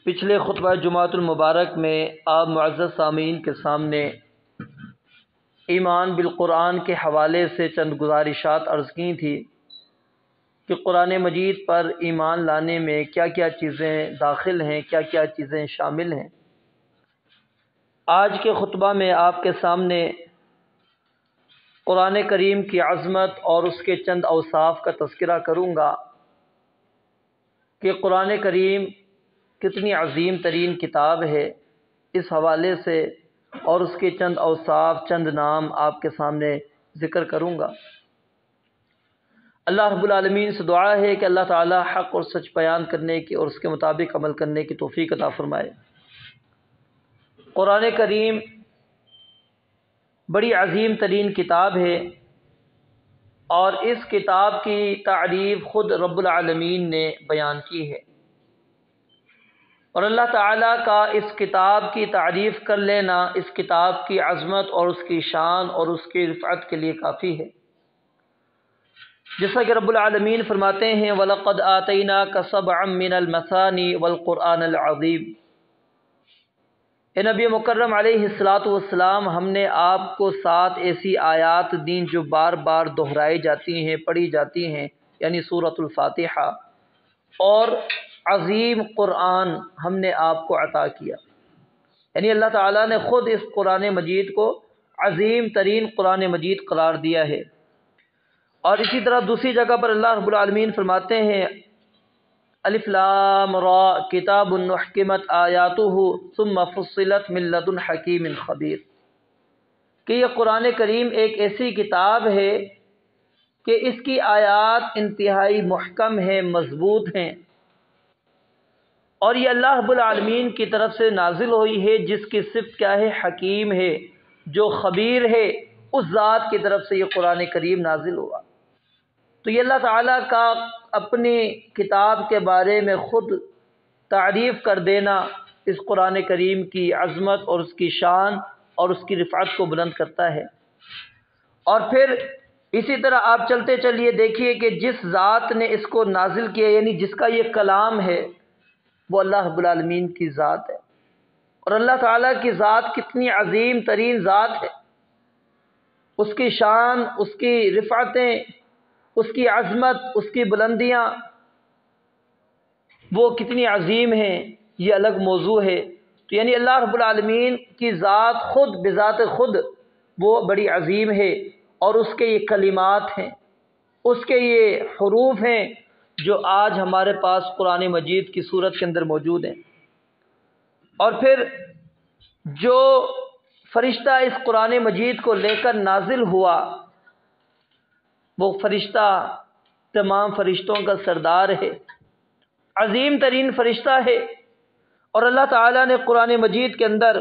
پچھلے خطبہ جمعۃ المبارک میں آپ معزز سامعین کے سامنے ایمان بالقرآن کے حوالے سے چند گزارشات عرض کی تھی کہ قرآن مجید پر ایمان لانے میں کیا کیا چیزیں داخل ہیں، کیا کیا چیزیں شامل ہیں۔ آج کے خطبہ میں آپ کے سامنے قرآن کریم کی عظمت اور اس کے چند اوصاف کا تذکرہ کروں گا کہ قرآن کریم کتنی عظیم ترین کتاب ہے، اس حوالے سے اور اس کے چند اوصاف، چند نام آپ کے سامنے ذکر کروں گا۔ اللہ رب العالمین سے دعا ہے کہ اللہ تعالی حق اور سچ بیان کرنے کی اور اس کے مطابق عمل کرنے کی توفیق عطا فرمائے۔ قرآن کریم بڑی عظیم ترین کتاب ہے اور اس کتاب کی تعریف خود رب العالمین نے بیان کی ہے، اور اللہ تعالیٰ کا اس کتاب کی تعریف کر لینا اس کتاب کی عظمت اور اس کی شان اور اس کی رفعت کے لیے کافی ہے۔ جیسا کہ رب العالمین فرماتے ہیں وَلَقَدْ آتَيْنَاكَ سَبْعًا مِّنَ الْمَثَانِي وَالْقُرْآنَ الْعَظِيمِ، اے نبی مکرم علیہ السلام، ہم نے آپ کو 7 ایسی آیات دیں جو بار بار دہرائی جاتی ہیں، پڑھی جاتی ہیں، یعنی سورۃ الفاتحہ، اور عظیم قرآن ہم نے آپ کو عطا کیا۔ یعنی اللہ تعالیٰ نے خود اس قرآن مجید کو عظیم ترین قرآن مجید قرار دیا ہے۔ اور اسی طرح دوسری جگہ پر اللہ رب العالمین فرماتے ہیں الف لام را کتاب احکمت آیاتہ ثم فصلت من لدن حکیم خبیر، کہ یہ قرآن کریم ایک ایسی کتاب ہے کہ اس کی آیات انتہائی محکم ہیں، مضبوط ہیں، اور یہ اللہ رب العالمین کی طرف سے نازل ہوئی ہے جس کی صفت کیا ہے؟ حکیم ہے، جو خبیر ہے، اس ذات کی طرف سے یہ قرآن کریم نازل ہوا۔ تو یہ اللہ تعالیٰ کا اپنی کتاب کے بارے میں خود تعریف کر دینا اس قرآن کریم کی عظمت اور اس کی شان اور اس کی رفعت کو بلند کرتا ہے۔ اور پھر اسی طرح آپ چلتے چلیے دیکھیے کہ جس ذات نے اس کو نازل کیا، یعنی جس کا یہ کلام ہے، وہ اللہ رب العالمین کی ذات ہے، اور اللہ تعالیٰ کی ذات کتنی عظیم ترین ذات ہے، اس کی شان، اس کی رفعتیں، اس کی عظمت، اس کی بلندیاں وہ کتنی عظیم ہیں، یہ الگ موضوع ہے۔ تو یعنی اللہ رب العالمین کی ذات خود بذات خود وہ بڑی عظیم ہے، اور اس کے یہ کلمات ہیں، اس کے یہ حروف ہیں جو آج ہمارے پاس قرآن مجید کی صورت کے اندر موجود ہیں۔ اور پھر جو فرشتہ اس قرآن مجید کو لے کر نازل ہوا، وہ فرشتہ تمام فرشتوں کا سردار ہے، عظیم ترین فرشتہ ہے، اور اللہ تعالیٰ نے قرآن مجید کے اندر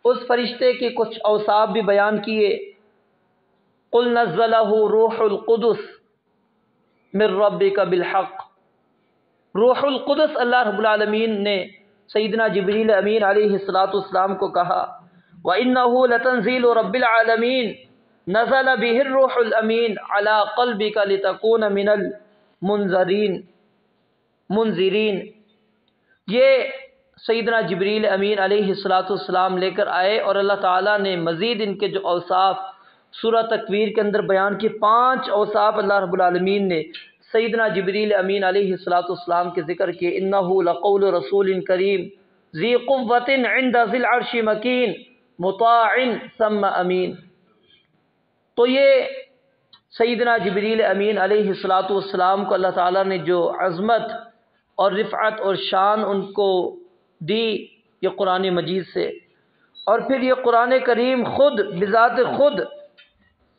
اس فرشتے کے کچھ اوصاف بھی بیان کیے۔ قُلْ نَزَّلَهُ رُوحُ الْقُدُسِ من ربک بالحق، روح القدس اللہ رب العالمین نے سیدنا جبریل امین علیہ السلام کو کہا وَإِنَّهُ لَتَنزِيلُ رَبِّ الْعَالَمِينَ نَزَلَ بِهِ الرُّوحُ الْأَمِينُ عَلَى قَلْبِكَ لِتَكُونَ مِنَ الْمُنذِرِينَ، یہ سیدنا جبریل امین علیہ السلام لے کر آئے، اور اللہ تعالیٰ نے مزید ان کے جو اوصاف سورہ تکویر کے اندر بیان کی، 5 اوصاف اللہ رب العالمین نے سیدنا جبریل امین علیہ السلام کے ذکر کیے۔ انہ لقول رسول کریم ذی قوۃ عند ذی العرش مکین مطاع ثم امین۔ تو یہ سیدنا جبریل امین علیہ السلام کو اللہ تعالیٰ نے جو عظمت اور رفعت اور شان ان کو دی یہ قرآن مجید سے، اور پھر یہ قرآن کریم خود بذات خود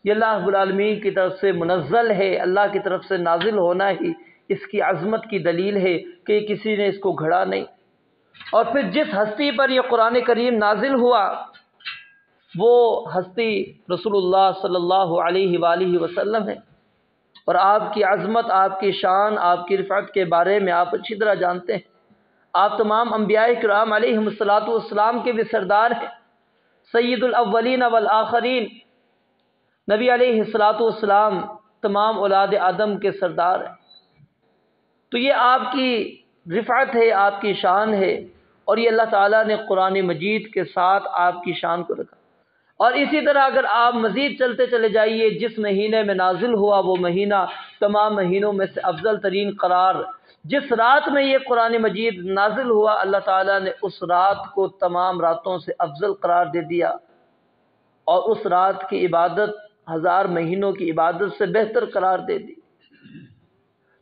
یہ اللہ رب العالمین کی طرف سے منزل ہے، اللہ کی طرف سے نازل ہونا ہی اس کی عظمت کی دلیل ہے کہ کسی نے اس کو گھڑا نہیں۔ اور پھر جس ہستی پر یہ قرآن کریم نازل ہوا وہ ہستی رسول اللہ صلی اللہ علیہ وآلہ وسلم ہے، اور آپ کی عظمت، آپ کی شان، آپ کی رفعت کے بارے میں آپ اچھی طرح جانتے ہیں۔ آپ تمام انبیاء کرام علیہم السلام کے بھی سردار ہیں، سید الاولین والآخرین، نبی علیہ السلام تمام اولاد آدم کے سردار ہیں۔ تو یہ آپ کی رفعت ہے، آپ کی شان ہے، اور یہ اللہ تعالیٰ نے قرآن مجید کے ساتھ آپ کی شان کو رکھا۔ اور اسی طرح اگر آپ مزید چلتے چلے جائیے، جس مہینے میں نازل ہوا وہ مہینہ تمام مہینوں میں سے افضل ترین قرار، جس رات میں یہ قرآن مجید نازل ہوا، اللہ تعالیٰ نے اس رات کو تمام راتوں سے افضل قرار دے دیا، اور اس رات کی عبادت 1000 مہینوں کی عبادت سے بہتر قرار دے دی۔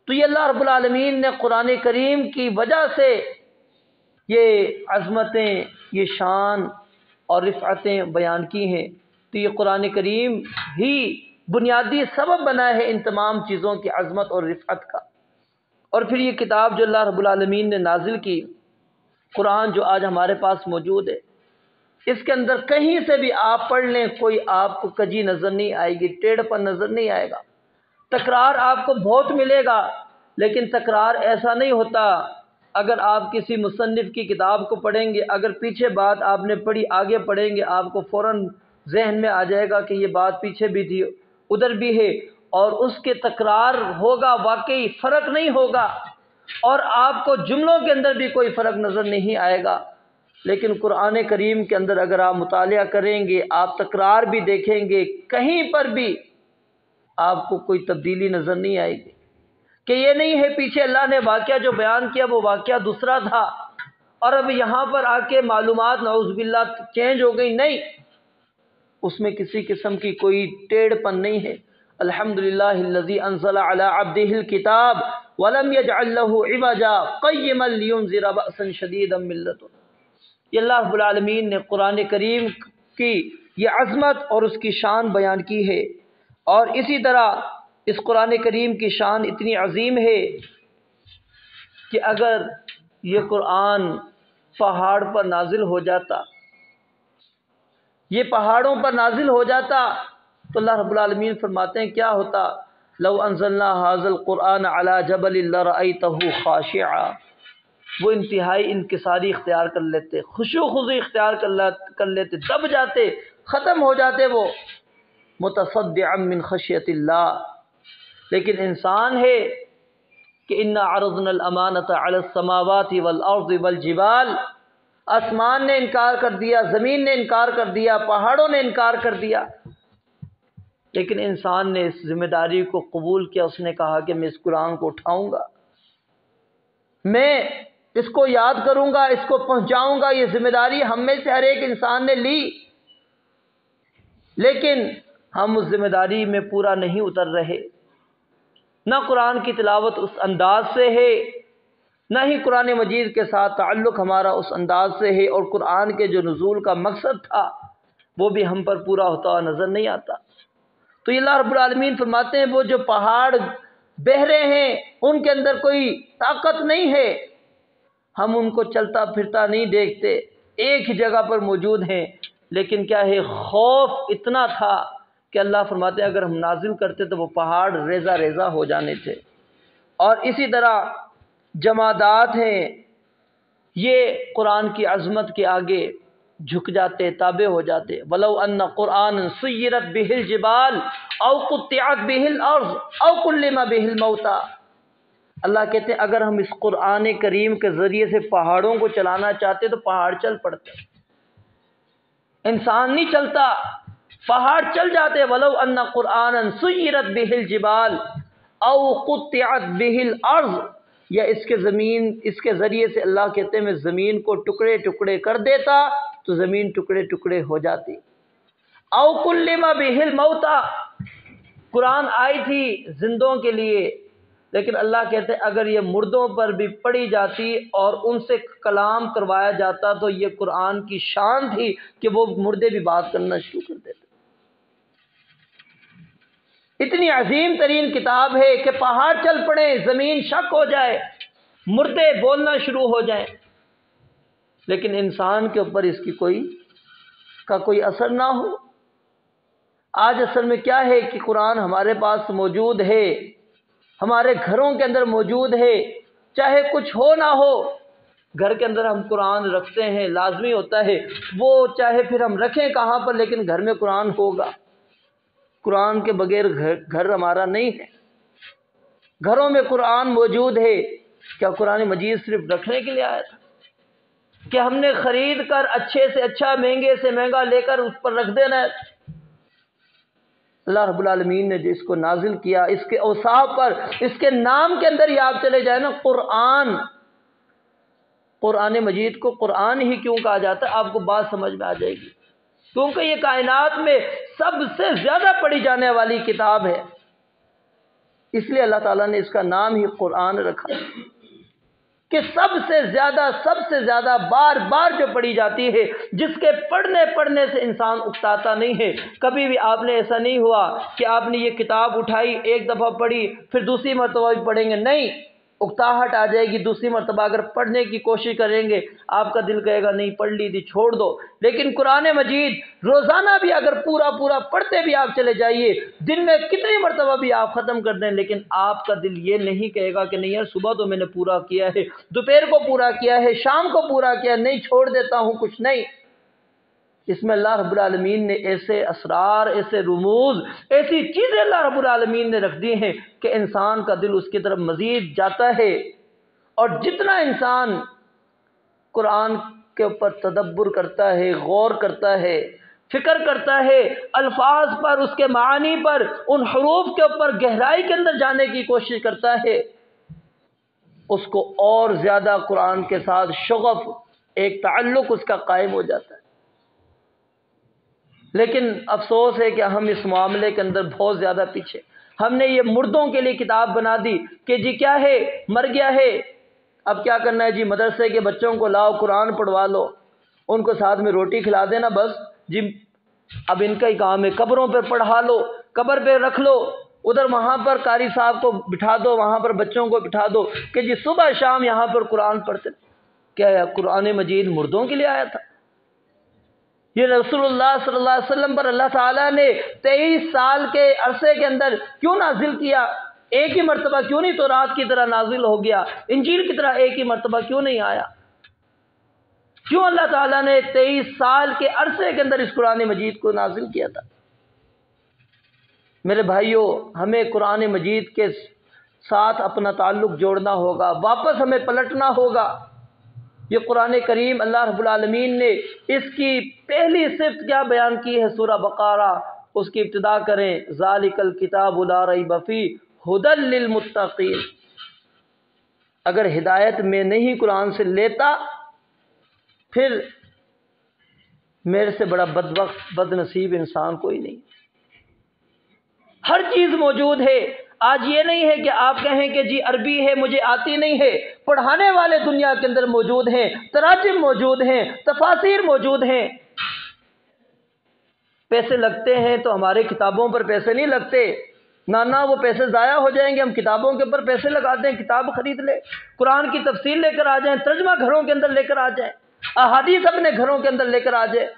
تو یہ اللہ رب العالمین نے قرآن کریم کی وجہ سے یہ عظمتیں، یہ شان اور رفعتیں بیان کی ہیں۔ تو یہ قرآن کریم ہی بنیادی سبب بنا ہے ان تمام چیزوں کی عظمت اور رفعت کا۔ اور پھر یہ کتاب جو اللہ رب العالمین نے نازل کی، قرآن جو آج ہمارے پاس موجود ہے، اس کے اندر کہیں سے بھی آپ پڑھ لیں، کوئی آپ کو کجی نظر نہیں آئے گی، ٹیڑھ پن نظر نہیں آئے گا۔ تکرار آپ کو بہت ملے گا، لیکن تکرار ایسا نہیں ہوتا۔ اگر آپ کسی مصنف کی کتاب کو پڑھیں گے، اگر پیچھے بات آپ نے پڑھی آگے پڑھیں گے، آپ کو فوراً ذہن میں آ جائے گا کہ یہ بات پیچھے بھی تھی، ادھر بھی ہے، اور اس کے تکرار ہوگا، واقعی فرق نہیں ہوگا، اور آپ کو جملوں کے اندر بھی کوئی فرق نظر نہیں آئے گا۔ لیکن قرآن کریم کے اندر اگر آپ مطالعہ کریں گے، آپ تکرار بھی دیکھیں گے، کہیں پر بھی آپ کو کوئی تبدیلی نظر نہیں آئے گی، کہ یہ نہیں ہے پیچھے اللہ نے واقعہ جو بیان کیا وہ واقعہ دوسرا تھا، اور اب یہاں پر آ کے معلومات نعوذ باللہ چینج ہو گئی۔ نہیں، اس میں کسی قسم کی کوئی ٹیڑھ پن نہیں ہے۔ الحمدللہ الذی انزل علی عبدہ الکتاب ولم یجعل له عوجا قیما لینذر بأسا شدیدا من لدنہ۔ یہ اللہ رب العالمین نے قرآن کریم کی یہ عظمت اور اس کی شان بیان کی ہے۔ اور اسی طرح اس قرآن کریم کی شان اتنی عظیم ہے کہ اگر یہ قرآن پہاڑ پر نازل ہو جاتا، یہ پہاڑوں پر نازل ہو جاتا، تو اللہ رب العالمین فرماتے ہیں کیا ہوتا؟ لو انزلنا ھذا القرآن علی جبل لرأیتہ خاشعا۔ وہ انتہائی انکساری اختیار کر لیتے، خشوع و خضوع اختیار کر لیتے، دب جاتے، ختم ہو جاتے، وہ متصدعا من خشیت اللہ۔ لیکن انسان ہے کہ انا عرضنا الامانۃ علی السماوات والارض والجبال، آسمان نے انکار کر دیا، زمین نے انکار کر دیا، پہاڑوں نے انکار کر دیا، لیکن انسان نے اس ذمہ داری کو قبول کیا۔ اس نے کہا کہ میں اس قرآن کو اٹھاؤں گا، میں اس کو یاد کروں گا، اس کو پہنچاؤں گا۔ یہ ذمہ داری ہم میں سے ہر ایک انسان نے لی، لیکن ہم اس ذمہ داری میں پورا نہیں اتر رہے۔ نہ قرآن کی تلاوت اس انداز سے ہے، نہ ہی قرآن مجید کے ساتھ تعلق ہمارا اس انداز سے ہے، اور قرآن کے جو نزول کا مقصد تھا وہ بھی ہم پر پورا ہوتا ہوا نظر نہیں آتا۔ تو یہ اللہ رب العالمین فرماتے ہیں وہ جو پہاڑ بہ رہے ہیں ان کے اندر کوئی طاقت نہیں ہے، ہم ان کو چلتا پھرتا نہیں دیکھتے، ایک ہی جگہ پر موجود ہیں، لیکن کیا ہے، خوف اتنا تھا کہ اللہ فرماتے ہیں اگر ہم نازل کرتے تو وہ پہاڑ ریزہ ریزہ ہو جانے تھے۔ اور اسی طرح جمادات ہیں، یہ قرآن کی عظمت کے آگے جھک جاتے، تابع ہو جاتے۔ وَلَوْ أَنَّ قُرْآنًا سُيِّرَتْ بِهِ الْجِبَالُ أَوْ قُطِّعَتْ بِهِ الْأَرْضُ أَوْ كُلِّمَ بِهِ الْمَوْتَىٰ۔ اللہ کہتے ہیں اگر ہم اس قرآن کریم کے ذریعے سے پہاڑوں کو چلانا چاہتے تو پہاڑ چل پڑتے، انسان نہیں چلتا، پہاڑ چل جاتے۔ وَلَوْ أَنَّ قُرْآنًا سُيِّرَتْ بِهِ الْجِبَالُ أَوْ قُطِّعَتْ بِهِ الْأَرْضُ، یا اس کے ذریعے سے اللہ کہتے ہیں میں زمین کو ٹکڑے ٹکڑے کر دیتا تو زمین ٹکڑے ٹکڑے ہو جاتی۔ او کلم بہ الموتیٰ، قرآن آئی تھی زندوں کے لیے، لیکن اللہ کہتے ہیں اگر یہ مردوں پر بھی پڑھی جاتی اور ان سے کلام کروایا جاتا تو یہ قرآن کی شان تھی کہ وہ مردے بھی بات کرنا شروع کر دیتے۔ اتنی عظیم ترین کتاب ہے کہ پہاڑ چل پڑے، زمین شک ہو جائے، مردے بولنا شروع ہو جائیں، لیکن انسان کے اوپر اس کی کوئی اثر نہ ہو۔ آج اصل میں کیا ہے کہ قرآن ہمارے پاس موجود ہے، ہمارے گھروں کے اندر موجود ہے، چاہے کچھ ہو نہ ہو، گھر کے اندر ہم قرآن رکھتے ہیں، لازمی ہوتا ہے وہ، چاہے پھر ہم رکھیں کہاں پر لیکن گھر میں قرآن ہوگا۔ قرآن کے بغیر گھر ہمارا نہیں ہے، گھروں میں قرآن موجود ہے۔ کیا قرآن مجید صرف رکھنے کے لیے آیا تھا کہ ہم نے خرید کر اچھے سے اچھا مہنگے سے مہنگا لے کر اس پر رکھ دینا ہے؟ اللہ رب العالمین نے جو اس کو نازل کیا، اس کے اوصاف پر، اس کے نام کے اندر ہی آپ چلے جائیں نا، قرآن مجید کو قرآن ہی کیوں کہا جاتا ہے، آپ کو بات سمجھ میں آ جائے گی۔ کیونکہ یہ کائنات میں سب سے زیادہ پڑھی جانے والی کتاب ہے، اس لیے اللہ تعالیٰ نے اس کا نام ہی قرآن رکھا کہ سب سے زیادہ بار بار جو پڑھی جاتی ہے، جس کے پڑھنے سے انسان اکتاتا نہیں ہے۔ کبھی بھی آپ نے ایسا نہیں ہوا کہ آپ نے یہ کتاب اٹھائی، ایک دفعہ پڑھی، پھر دوسری مرتبہ بھی پڑھیں گے، نہیں، اکتاہٹ آ جائے گی۔ دوسری مرتبہ اگر پڑھنے کی کوشش کریں گے، آپ کا دل کہے گا نہیں، پڑھ لی تھی، چھوڑ دو۔ لیکن قرآن مجید روزانہ بھی اگر پورا پڑھتے بھی آپ چلے جائیے، دن میں کتنی مرتبہ بھی آپ ختم کر دیں، لیکن آپ کا دل یہ نہیں کہے گا کہ نہیں یار صبح تو میں نے پورا کیا ہے، دوپہر کو پورا کیا ہے، شام کو پورا کیا، نہیں چھوڑ دیتا ہوں کچھ نہیں۔ اس میں اللہ رب العالمین نے ایسے اسرار، ایسے رموز، ایسی چیزیں اللہ رب العالمین نے رکھ دی ہیں کہ انسان کا دل اس کی طرف مزید جاتا ہے۔ اور جتنا انسان قرآن کے اوپر تدبر کرتا ہے، غور کرتا ہے، فکر کرتا ہے، الفاظ پر، اس کے معانی پر، ان حروف کے اوپر گہرائی کے اندر جانے کی کوشش کرتا ہے، اس کو اور زیادہ قرآن کے ساتھ شغف، ایک تعلق اس کا قائم ہو جاتا ہے۔ لیکن افسوس ہے کہ ہم اس معاملے کے اندر بہت زیادہ پیچھے۔ ہم نے یہ مردوں کے لیے کتاب بنا دی کہ جی کیا ہے، مر گیا ہے، اب کیا کرنا ہے جی، مدرسے کے بچوں کو لاؤ، قرآن پڑھوا لو، ان کو ساتھ میں روٹی کھلا دینا، بس جی اب ان کا ہی کام ہے، قبروں پہ پڑھا لو، قبر پہ رکھ لو، ادھر وہاں پر قاری صاحب کو بٹھا دو، وہاں پر بچوں کو بٹھا دو کہ جی صبح شام یہاں پر قرآن پڑھتے۔ کیا قرآن مجید مردوں کے لیے آیا تھا؟ یہ رسول اللہ صلی اللہ علیہ وسلم پر اللہ تعالیٰ نے 23 سال کے عرصے کے اندر کیوں نازل کیا؟ ایک ہی مرتبہ کیوں نہیں تورات کی طرح نازل ہو گیا؟ انجیل کی طرح ایک ہی مرتبہ کیوں نہیں آیا؟ کیوں اللہ تعالیٰ نے 23 سال کے عرصے کے اندر اس قرآن مجید کو نازل کیا تھا؟ میرے بھائیوں، ہمیں قرآن مجید کے ساتھ اپنا تعلق جوڑنا ہوگا، واپس ہمیں پلٹنا ہوگا۔ یہ قرآن کریم اللہ رب العالمین نے اس کی پہلی صفت کیا بیان کی ہے؟ سورہ بقرہ، اس کی ابتدا کریں ذالک الکتاب لا ریب فیہ ھدی للمتقین۔ اگر ہدایت میں نہیں قرآن سے لیتا، پھر میرے سے بڑا بدبخت، بد نصیب انسان کوئی نہیں۔ ہر چیز موجود ہے۔ آج یہ نہیں ہے کہ آپ کہیں کہ جی عربی ہے مجھے آتی نہیں ہے، پڑھانے والے دنیا کے اندر موجود ہیں، تراجم موجود ہیں، تفاسیر موجود ہیں۔ پیسے لگتے ہیں تو ہمارے کتابوں پر پیسے نہیں لگتے، نانا وہ پیسے ضائع ہو جائیں گے، ہم کتابوں کے اوپر پیسے لگاتے ہیں، کتاب خرید لے، قرآن کی تفسیر لے کر آ جائیں، ترجمہ گھروں کے اندر لے کر آ جائیں، احادیث اپنے گھروں کے اندر لے کر آ جائیں،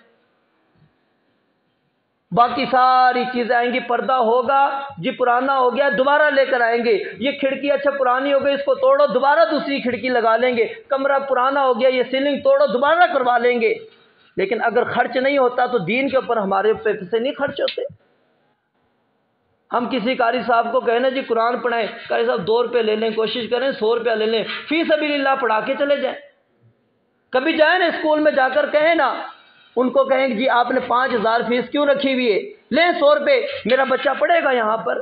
باقی ساری چیزیں آئیں گی، پردہ ہوگا جی پرانا ہو گیا دوبارہ لے کر آئیں گے، یہ کھڑکی اچھا پرانی ہو گئی اس کو توڑو دوبارہ دوسری کھڑکی لگا لیں گے، کمرہ پرانا ہو گیا یہ سیلنگ توڑو دوبارہ کروا لیں گے۔ لیکن اگر خرچ نہیں ہوتا تو دین کے اوپر ہمارے پیسے نہیں خرچ ہوتے۔ ہم کسی قاری صاحب کو کہنا جی قرآن پڑھائیں، قاری صاحب 2 روپے لے لیں، کوشش کریں 100 روپیہ لے لیں، فی سبیل اللہ پڑھا کے چلے جائیں۔ کبھی جائیں نا اسکول میں جا کر کہیں نا، ان کو کہیں کہ جی آپ نے 5000 فیس کیوں رکھی ہوئی ہے، لیں 100 روپے، میرا بچہ پڑھے گا یہاں پر۔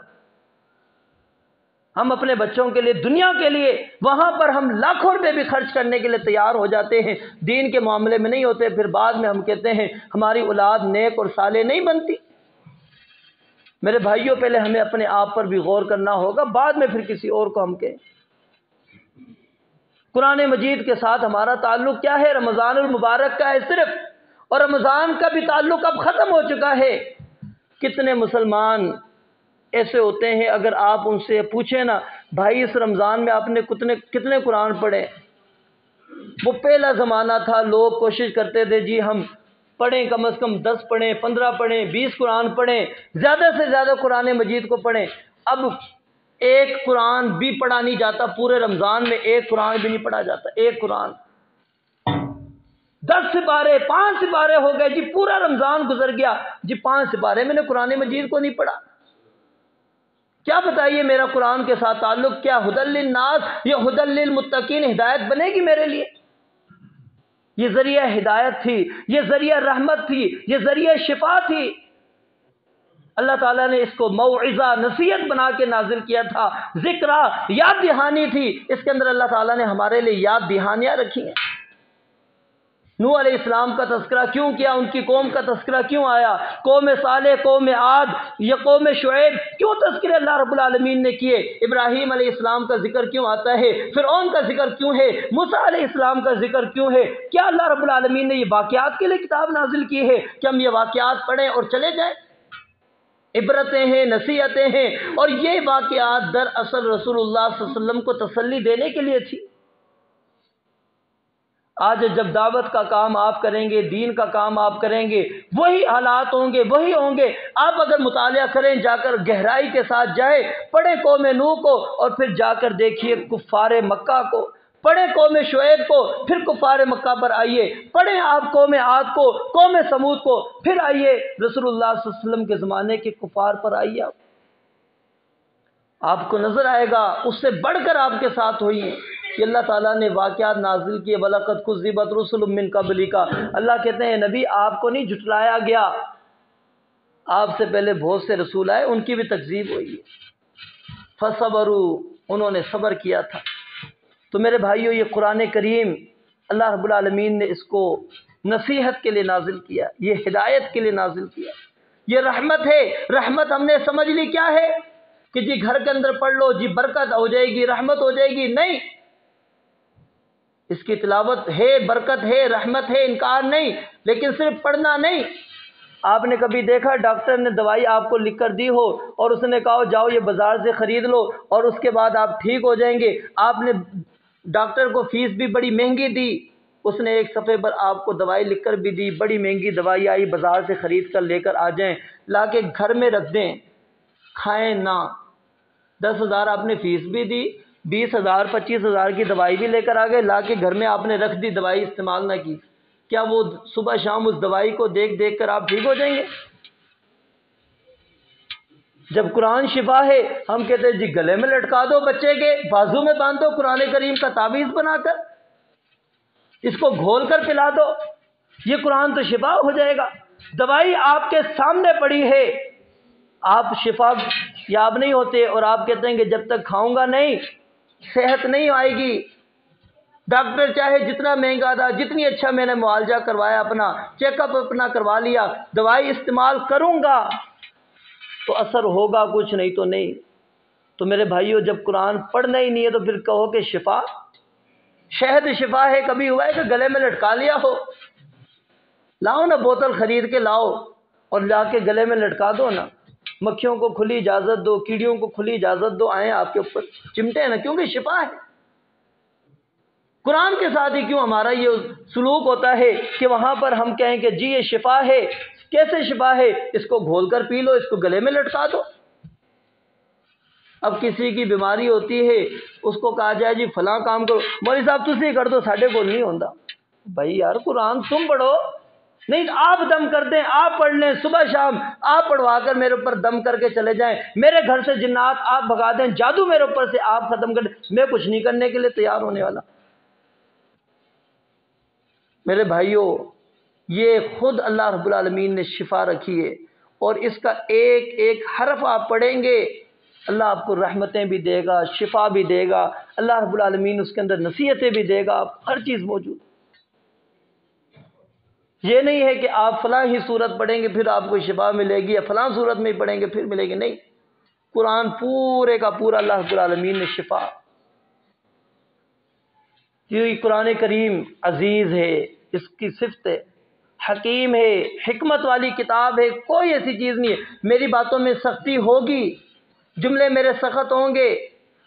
ہم اپنے بچوں کے لیے، دنیا کے لیے، وہاں پر ہم لاکھوں روپے بھی خرچ کرنے کے لیے تیار ہو جاتے ہیں، دین کے معاملے میں نہیں ہوتے، پھر بعد میں ہم کہتے ہیں ہماری اولاد نیک اور صالح نہیں بنتی۔ میرے بھائیوں، پہلے ہمیں اپنے آپ پر بھی غور کرنا ہوگا، بعد میں پھر کسی اور کو ہم کہیں۔ قرآن مجید کے ساتھ ہمارا تعلق کیا ہے؟ رمضان المبارک کا ہے صرف، اور رمضان کا بھی تعلق اب ختم ہو چکا ہے۔ کتنے مسلمان ایسے ہوتے ہیں، اگر آپ ان سے پوچھیں نا بھائی اس رمضان میں آپ نے کتنے قرآن پڑھے؟ وہ پہلا زمانہ تھا، لوگ کوشش کرتے تھے جی ہم پڑھیں، کم از کم 10 پڑھیں، 15 پڑھیں، 20 قرآن پڑھیں، زیادہ سے زیادہ قرآن مجید کو پڑھیں۔ اب ایک قرآن بھی پڑھا نہیں جاتا، پورے رمضان میں ایک قرآن بھی نہیں پڑھا جاتا، ایک قرآن 10 سپارے 5 سپارے ہو گئے، جی پورا رمضان گزر گیا، جی 5 سپارے میں نے قرآن مجید کو نہیں پڑھا۔ کیا بتائیے میرا قرآن کے ساتھ تعلق کیا؟ ہدی للناس یا ہدی للمتقین، ہدایت بنے گی میرے لیے؟ یہ ذریعہ ہدایت تھی، یہ ذریعہ رحمت تھی، یہ ذریعہ شفا تھی۔ اللہ تعالیٰ نے اس کو موعظہ نصیحت بنا کے نازل کیا تھا، ذکرہ یاد دہانی تھی، اس کے اندر اللہ تعالیٰ نے ہمارے لیے یاد دہانیاں رکھی ہیں۔ نوح علیہ السلام کا تذکرہ کیوں کیا؟ ان کی قوم کا تذکرہ کیوں آیا؟ قوم صالح، قوم عاد یا قوم شعیب کیوں تذکرے اللہ رب العالمین نے کیے؟ ابراہیم علیہ السلام کا ذکر کیوں آتا ہے؟ فرعون کا ذکر کیوں ہے؟ موسیٰ علیہ السلام کا ذکر کیوں ہے؟ کیا اللہ رب العالمین نے یہ واقعات کے لیے کتاب نازل کی ہے کہ ہم یہ واقعات پڑھیں اور چلے جائیں؟ عبرتیں ہیں، نصیحتیں ہیں، اور یہ واقعات دراصل رسول اللہ صلی اللہ علیہ وسلم کو تسلی دینے کے لیے تھی۔ آج جب دعوت کا کام آپ کریں گے، دین کا کام آپ کریں گے، وہی حالات ہوں گے، وہی ہوں گے۔ آپ اگر مطالعہ کریں، جا کر گہرائی کے ساتھ جائیں، پڑھیں قوم نوح کو اور پھر جا کر دیکھیے کفار مکہ کو، پڑھیں قوم شعیب کو، پھر کفار مکہ پر آئیے، پڑھیں آپ قوم عاد کو، قوم سمود کو، پھر آئیے رسول اللہ صلی اللہ علیہ وسلم کے زمانے کے کفار پر آئیے۔ آپ کو نظر آئے گا اس سے بڑھ کر آپ کے ساتھ ہوئی ہیں کہ اللہ تعالیٰ نے واقعات نازل کیے۔ وَلَقَدْ كُذِّبَتْ رُسُلٌ مِّن قَبْلِكَ، اللہ کہتے ہیں نبی آپ کو نہیں جھٹلایا گیا، آپ سے پہلے بہت سے رسول آئے، ان کی بھی تکذیب ہوئی ہے۔ فَصَبَرُوا، انہوں نے صبر کیا تھا۔ تو میرے بھائیو، یہ قرآن کریم اللہ رب العالمین نے اس کو نصیحت کے لیے نازل کیا، یہ ہدایت کے لیے نازل کیا، یہ رحمت ہے۔ رحمت ہم نے سمجھ لی کیا ہے کہ جی گھر کے اندر پڑھ لو جی برکت ہو جائے گی، رحمت ہو جائے گی، نہیں، اس کی تلاوت ہے، برکت ہے، رحمت ہے، انکار نہیں، لیکن صرف پڑھنا نہیں۔ آپ نے کبھی دیکھا ڈاکٹر نے دوائی آپ کو لکھ کر دی ہو اور اس نے کہا جاؤ یہ بازار سے خرید لو اور اس کے بعد آپ ٹھیک ہو جائیں گے؟ آپ نے ڈاکٹر کو فیس بھی بڑی مہنگی دی، اس نے ایک صفحے پر آپ کو دوائی لکھ کر بھی دی، بڑی مہنگی دوائی آئی، بازار سے خرید کر لے کر آ جائیں، لا کے گھر میں رکھ دیں، کھائیں نہ۔ 10,000 آپ نے فیس بھی دی، 20,000 25,000 کی دوائی بھی لے کر آ گئے، لا کے گھر میں آپ نے رکھ دی، دوائی استعمال نہ کی، کیا وہ صبح شام اس دوائی کو دیکھ دیکھ کر آپ ٹھیک ہو جائیں گے؟ جب قرآن شفا ہے، ہم کہتے ہیں جی گلے میں لٹکا دو، بچے کے بازو میں باندھ دو قرآن کریم کا تعویذ بنا کر، اس کو گھول کر پلا دو، یہ قرآن تو شفا ہو جائے گا۔ دوائی آپ کے سامنے پڑی ہے، آپ شفا یاب نہیں ہوتے اور آپ کہتے ہیں کہ جب تک کھاؤں گا نہیں صحت نہیں آئے گی۔ ڈاکٹر چاہے جتنا مہنگا تھا، جتنی اچھا میں نے معالجہ کروایا، اپنا چیک اپ اپنا کروا لیا، دوائی استعمال کروں گا تو اثر ہوگا کچھ، نہیں تو نہیں۔ تو میرے بھائیو، جب قرآن پڑھنا ہی نہیں ہے تو پھر کہو کہ شفا، شہد شفا ہے؟ کبھی ہوا ہے کہ گلے میں لٹکا لیا ہو؟ لاؤ نا بوتل خرید کے لاؤ اور لا کے گلے میں لٹکا دو نا، مکھیوں کو کھلی اجازت دو، کیڑیوں کو کھلی اجازت دو، آئیں آپ کے اوپر چمٹے نا، کیونکہ شفا ہے۔ قرآن کے ساتھ ہی کیوں ہمارا یہ سلوک ہوتا ہے کہ وہاں پر ہم کہیں کہ جی یہ شفا ہے؟ کیسے شفا ہے؟ اس کو گھول کر پی لو، اس کو گلے میں لٹکا دو۔ اب کسی کی بیماری ہوتی ہے، اس کو کہا جائے جی فلاں کام کرو، مولوی صاحب تسی کر دو، ساڈے کو نہیں ہوندا۔ بھائی یار قرآن تم پڑھو، نہیں آپ دم کر دیں، آپ پڑھ لیں، صبح شام آپ پڑھوا کر میرے اوپر دم کر کے چلے جائیں، میرے گھر سے جنات آپ بھگا دیں، جادو میرے اوپر سے آپ ختم کر دیں، میں کچھ نہیں کرنے کے لیے تیار ہونے والا۔ میرے بھائیوں، یہ خود اللہ رب العالمین نے شفا رکھی ہے، اور اس کا ایک ایک حرف آپ پڑھیں گے اللہ آپ کو رحمتیں بھی دے گا، شفا بھی دے گا، اللہ رب العالمین اس کے اندر نصیحتیں بھی دے گا، ہر چیز موجود۔ یہ نہیں ہے کہ آپ فلاں ہی صورت پڑھیں گے پھر آپ کو شفا ملے گی، یا فلاں صورت میں ہی پڑھیں گے پھر ملے گی، نہیں، قرآن پورے کا پورا اللہ رب العالمین نے شفا۔ یہ قرآن کریم عزیز ہے، اس کی صفت ہے، حکیم ہے، حکمت والی کتاب ہے، کوئی ایسی چیز نہیں ہے میری باتوں میں سختی ہوگی، جملے میرے سخت ہوں گے،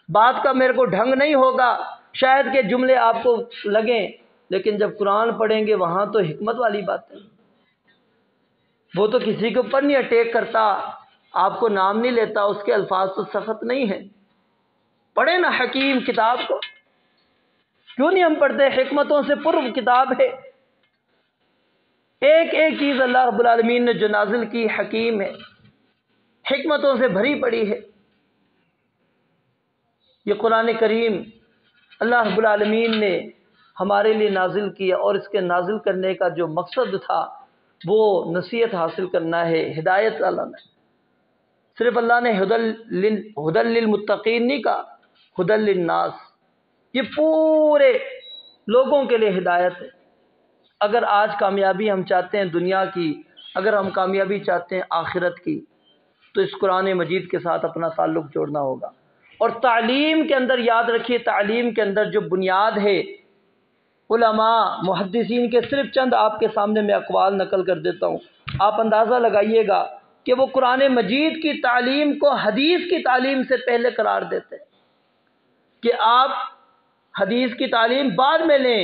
بات کا میرے کو ڈھنگ نہیں ہوگا، شاید کہ جملے آپ کو لگیں، لیکن جب قرآن پڑھیں گے وہاں تو حکمت والی بات ہے، وہ تو کسی کے اوپر نہیں اٹیک کرتا، آپ کو نام نہیں لیتا، اس کے الفاظ تو سخت نہیں ہیں۔ پڑھیں نا حکیم کتاب کو، کیوں نہیں ہم پڑھتے؟ حکمتوں سے پر کتاب ہے، ایک ایک چیز اللہ رب العالمین نے جو نازل کی حکیم ہے، حکمتوں سے بھری پڑی ہے۔ یہ قرآن کریم اللہ رب العالمین نے ہمارے لیے نازل کیا، اور اس کے نازل کرنے کا جو مقصد تھا وہ نصیحت حاصل کرنا ہے، ہدایت اللہ نے۔ صرف اللہ نے ہدل للمتقین نہیں کہا، ہدل للناس، یہ پورے لوگوں کے لیے ہدایت ہے۔ اگر آج کامیابی ہم چاہتے ہیں دنیا کی، اگر ہم کامیابی چاہتے ہیں آخرت کی، تو اس قرآن مجید کے ساتھ اپنا تعلق جوڑنا ہوگا۔ اور تعلیم کے اندر یاد رکھیے، تعلیم کے اندر جو بنیاد ہے، علماء محدثین کے صرف چند آپ کے سامنے میں اقوال نقل کر دیتا ہوں، آپ اندازہ لگائیے گا کہ وہ قرآن مجید کی تعلیم کو حدیث کی تعلیم سے پہلے قرار دیتے ہیں، کہ آپ حدیث کی تعلیم بعد میں لیں،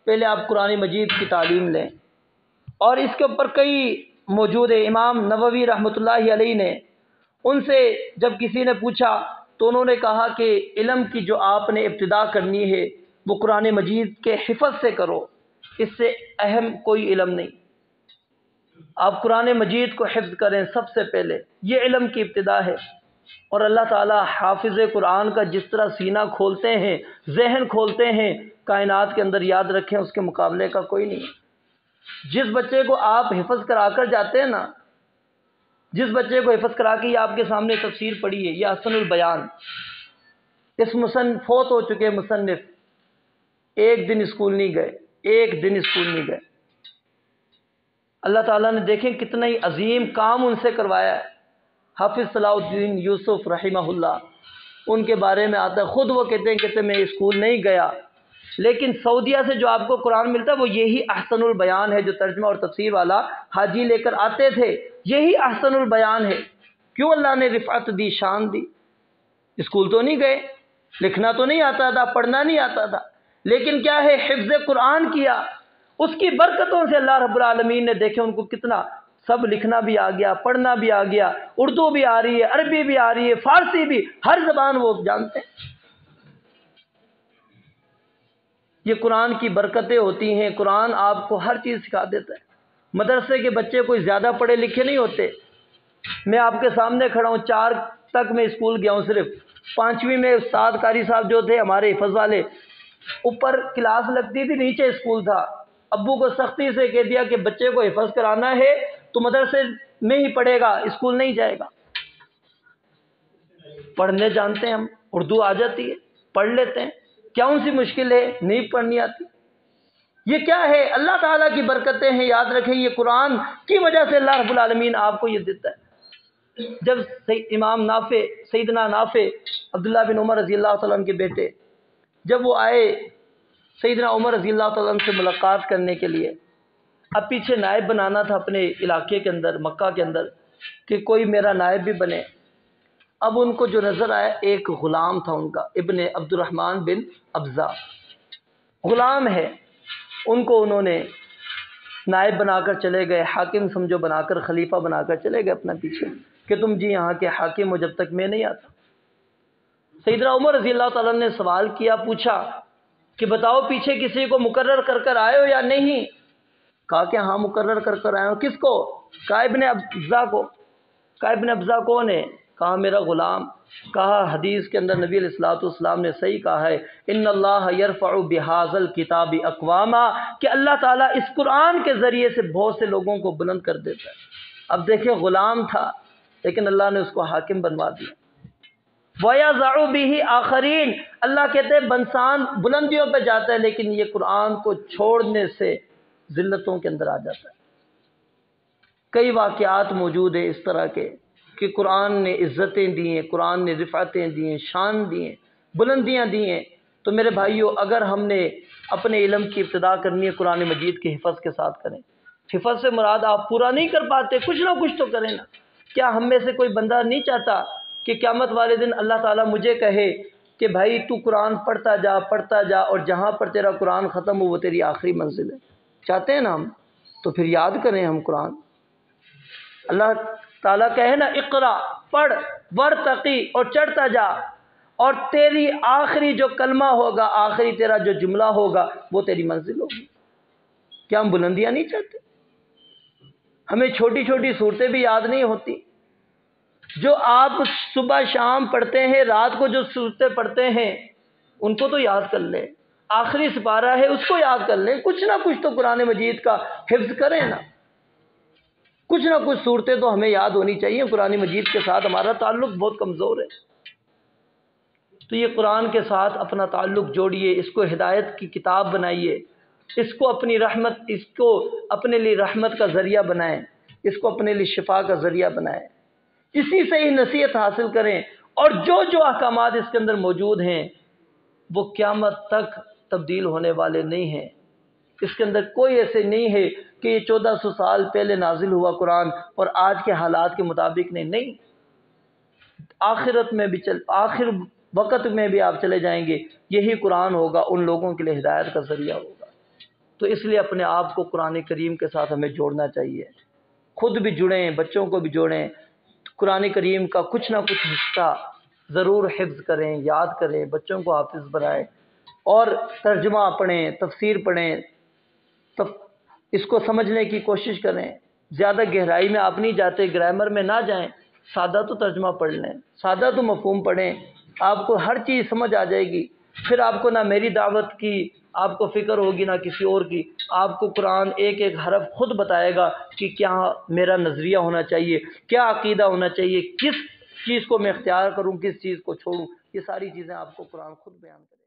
پہلے آپ قرآن مجید کی تعلیم لیں۔ اور اس کے اوپر کئی موجود ہے۔ امام نووی رحمۃ اللہ علیہ نے، ان سے جب کسی نے پوچھا تو انہوں نے کہا کہ علم کی جو آپ نے ابتدا کرنی ہے وہ قرآن مجید کے حفظ سے کرو، اس سے اہم کوئی علم نہیں۔ آپ قرآن مجید کو حفظ کریں سب سے پہلے، یہ علم کی ابتدا ہے۔ اور اللہ تعالیٰ حافظ قرآن کا جس طرح سینہ کھولتے ہیں، ذہن کھولتے ہیں کائنات کے اندر، یاد رکھیں اس کے مقابلے کا کوئی نہیں۔ جس بچے کو آپ حفظ کرا کر جاتے ہیں نا، جس بچے کو حفظ کرا کے یہ آپ کے سامنے تفسیر پڑھی ہے، یہ احسن البیان، اس مصنف فوت ہو چکے مصنف ایک دن اسکول نہیں گئے، ایک دن اسکول نہیں گئے۔ اللہ تعالیٰ نے دیکھیں کتنا ہی عظیم کام ان سے کروایا ہے۔ حافظ صلاح الدین یوسف رحمہ اللہ، ان کے بارے میں آتا ہے، خود وہ کہتے ہیں میں اسکول نہیں گیا، لیکن سعودیہ سے جو آپ کو قرآن ملتا ہے وہ یہی احسن البیان ہے، جو ترجمہ اور تفسیر والا حاجی لے کر آتے تھے، یہی احسن البیان ہے۔ کیوں اللہ نے رفعت دی، شان دی؟ اسکول تو نہیں گئے، لکھنا تو نہیں آتا تھا، پڑھنا نہیں آتا تھا، لیکن کیا ہے، حفظ قرآن کیا۔ اس کی برکتوں سے اللہ رب العالمین نے دیکھے ان کو کتنا سب لکھنا بھی آ گیا، پڑھنا بھی آ گیا، اردو بھی آ رہی ہے، عربی بھی آ رہی ہے، فارسی بھی، ہر زبان وہ جانتے ہیں۔ یہ قرآن کی برکتیں ہوتی ہیں، قرآن آپ کو ہر چیز سکھا دیتا ہے۔ مدرسے کے بچے کوئی زیادہ پڑھے لکھے نہیں ہوتے۔ میں آپ کے سامنے کھڑا ہوں، 4 تک میں اسکول گیا ہوں، صرف 5ویں میں استاد قاری صاحب جو تھے ہمارے حفظ والے، اوپر کلاس لگتی تھی، نیچے اسکول تھا۔ ابو کو سختی سے کہہ دیا کہ بچے کو حفظ کرانا ہے تو مدرسے میں ہی پڑھے گا، اسکول نہیں جائے گا۔ پڑھنے جانتے ہیں ہم، اردو آ جاتی ہے، پڑھ لیتے ہیں، کیا ان سی مشکل ہے؟ نہیں پڑھنی آتی۔ یہ کیا ہے؟ اللہ تعالیٰ کی برکتیں ہیں، یاد رکھیں، یہ قرآن کی وجہ سے اللہ رب العالمین آپ کو یہ دیتا ہے۔ جب امام نافع، سیدنا نافع عبداللہ بن عمر رضی اللہ تعالیٰ عنہ کے بیٹے، جب وہ آئے سیدنا عمر رضی اللہ تعالیٰ عنہ سے ملاقات کرنے کے لیے، اب پیچھے نائب بنانا تھا اپنے علاقے کے اندر، مکہ کے اندر، کہ کوئی میرا نائب بھی بنے۔ اب ان کو جو نظر آیا، ایک غلام تھا ان کا، ابن عبد الرحمن بن ابزا، غلام ہے، ان کو انہوں نے نائب بنا کر چلے گئے، حاکم سمجھو بنا کر، خلیفہ بنا کر چلے گئے اپنا پیچھے، کہ تم جی یہاں کے حاکم ہو جب تک میں نہیں آتا۔ سیدنا عمر رضی اللہ تعالیٰ نے سوال کیا، پوچھا کہ بتاؤ پیچھے کسی کو مقرر کر کر آئے ہو یا نہیں؟ کہا کہ ہاں مقرر کر کر آئے ہو۔ کس کو؟ کہا ابن ابزا کو۔ کہا ابن ابزا کون ہے؟ کہا میرا غلام۔ کہا حدیث کے اندر نبی علیہ الصلوۃ والسلام نے صحیح کہا ہے، ان اللہ یرفع بہذا الکتاب اقواما، کہ اللہ تعالیٰ اس قرآن کے ذریعے سے بہت سے لوگوں کو بلند کر دیتا ہے۔ اب دیکھیں، غلام تھا لیکن اللہ نے اس کو حاکم بنوا دیا۔ وَيَضَعُ بِهِ آخَرِينَ، اللہ کہتے ہیں بنسان بلندیوں پہ جاتا ہے، لیکن یہ قرآن کو چھوڑنے سے ذلتوں کے اندر آ جاتا ہے۔ کئی واقعات موجود ہیں اس طرح کے کہ قرآن نے عزتیں دی ہیں، قرآن نے رفعتیں دی ہیں، شان دی ہیں، بلندیاں دی ہیں۔ تو میرے بھائیو، اگر ہم نے اپنے علم کی ابتدا کرنی ہے قرآن مجید کے حفظ کے ساتھ کریں۔ حفظ سے مراد آپ پورا نہیں کر پاتے، کچھ نہ کچھ تو کریں نا۔ کیا ہم میں سے کوئی بندہ نہیں چاہتا کہ قیامت والے دن اللہ تعالیٰ مجھے کہے کہ بھائی تو قرآن پڑھتا جا اور جہاں پر تیرا قرآن ختم ہو وہ تیری آخری منزل ہے؟ چاہتے ہیں نا ہم؟ تو پھر یاد کریں ہم قرآن۔ اللہ تعالیٰ کہے نا اقرا، پڑھ، ورتقی، اور چڑھتا جا، اور تیری آخری جو کلمہ ہوگا، آخری تیرا جو جملہ ہوگا وہ تیری منزل ہوگی۔ کیا ہم بلندیاں نہیں چاہتے؟ ہمیں چھوٹی چھوٹی صورتیں بھی یاد نہیں ہوتی؟ جو آپ صبح شام پڑھتے ہیں، رات کو جو صورتیں پڑھتے ہیں ان کو تو یاد کر لیں، آخری سپارہ ہے اس کو یاد کر لیں، کچھ نہ کچھ تو قرآن مجید کا حفظ کریں نا، کچھ نہ کچھ صورتیں تو ہمیں یاد ہونی چاہیے۔ قرآن مجید کے ساتھ ہمارا تعلق بہت کمزور ہے، تو یہ قرآن کے ساتھ اپنا تعلق جوڑیے، اس کو ہدایت کی کتاب بنائیے، اس کو اپنے لیے رحمت کا ذریعہ بنائیں، اس کو اپنے لیے شفا کا ذریعہ بنائیں، اسی سے ہی نصیحت حاصل کریں، اور جو احکامات اس کے اندر موجود ہیں وہ قیامت تک تبدیل ہونے والے نہیں ہیں۔ اس کے اندر کوئی ایسے نہیں ہے کہ یہ 1400 سال پہلے نازل ہوا قرآن اور آج کے حالات کے مطابق نہیں، آخر وقت میں بھی آپ چلے جائیں گے یہی قرآن ہوگا، ان لوگوں کے لیے ہدایت کا ذریعہ ہوگا۔ تو اس لیے اپنے آپ کو قرآن کریم کے ساتھ ہمیں جوڑنا چاہیے، خود بھی جڑیں، بچوں کو بھی جوڑیں، قرآن کریم کا کچھ نہ کچھ حصہ ضرور حفظ کریں، یاد کریں، بچوں کو حافظ بنائیں، اور ترجمہ پڑھیں، تفسیر پڑھیں، اس کو سمجھنے کی کوشش کریں۔ زیادہ گہرائی میں آپ نہیں جاتے، گرامر میں نہ جائیں، سادہ تو ترجمہ پڑھ لیں، سادہ تو مفہوم پڑھیں، آپ کو ہر چیز سمجھ آ جائے گی۔ پھر آپ کو نہ میری دعوت کی آپ کو فکر ہوگی نہ کسی اور کی، آپ کو قرآن ایک ایک حرف خود بتائے گا کہ کیا میرا نظریہ ہونا چاہیے، کیا عقیدہ ہونا چاہیے، کس چیز کو میں اختیار کروں، کس چیز کو چھوڑوں، یہ ساری چیزیں آپ کو قرآن خود بیان کرے گا۔